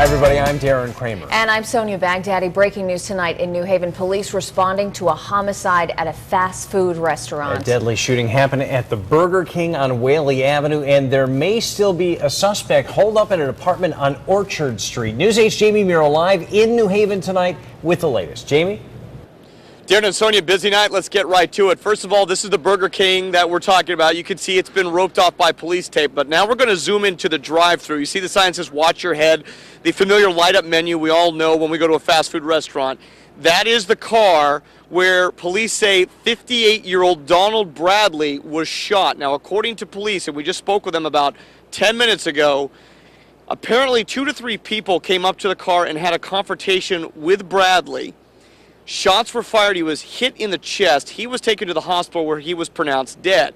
Hi, everybody. I'm Darren Kramer. And I'm Sonia Baghdadi. Breaking news tonight in New Haven. Police responding to a homicide at a fast food restaurant. A deadly shooting happened at the Burger King on Whaley Avenue, and there may still be a suspect holed up in an apartment on Orchard Street. News 8's Jamie Muro live in New Haven tonight with the latest. Jamie? Darren and Sonia, busy night. Let's get right to it. First of all, this is the Burger King that we're talking about. You can see it's been roped off by police tape, but now we're going to zoom into the drive-thru. You see the sign says, "Watch your head." The familiar light-up menu we all know when we go to a fast food restaurant. That is the car where police say 58-year-old Donald Bradley was shot. Now, according to police, and we just spoke with them about 10 minutes ago, apparently 2 to 3 people came up to the car and had a confrontation with Bradley. Shots were fired. He was hit in the chest. He was taken to the hospital where he was pronounced dead.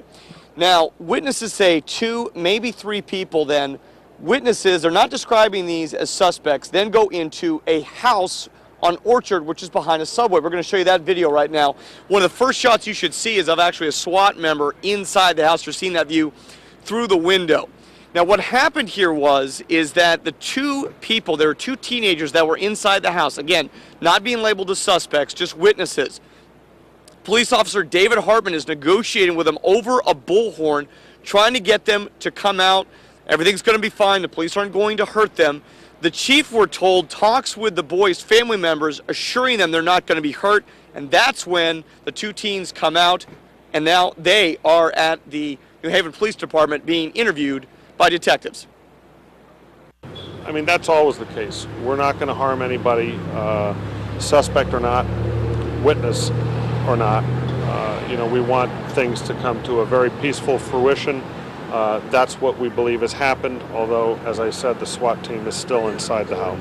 Now, witnesses say 2, maybe 3 people then. Witnesses are not describing these as suspects, then go into a house on Orchard, which is behind a Subway. We're going to show you that video right now. One of the first shots you should see is of actually a SWAT member inside the house. You're seeing that view through the window. Now, what happened here is that the 2 people, there were 2 teenagers that were inside the house. Again, not being labeled as suspects, just witnesses. Police officer David Hartman is negotiating with them over a bullhorn, trying to get them to come out. Everything's going to be fine. The police aren't going to hurt them. The chief, we're told, talks with the boys' family members, assuring them they're not going to be hurt. And that's when the 2 teens come out, and now they are at the New Haven Police Department being interviewed by detectives. I mean, that's always the case. We're not going to harm anybody, suspect or not, witness or not. We want things to come to a very peaceful fruition. That's what we believe has happened, although, as I said, the SWAT team is still inside the house.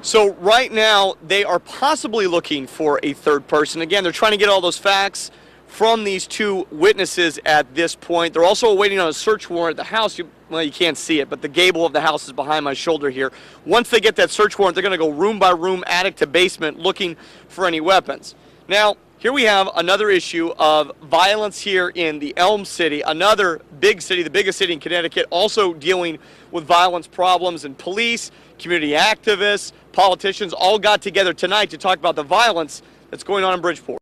So right now, they are possibly looking for a third person. Again, they're trying to get all those facts from these 2 witnesses at this point. They're also waiting on a search warrant at the house. Well, you can't see it, but the gable of the house is behind my shoulder here. Once they get that search warrant, they're going to go room by room, attic to basement, looking for any weapons. Now, here we have another issue of violence here in the Elm City, another big city, the biggest city in Connecticut, also dealing with violence problems, and police, community activists, politicians all got together tonight to talk about the violence that's going on in Bridgeport.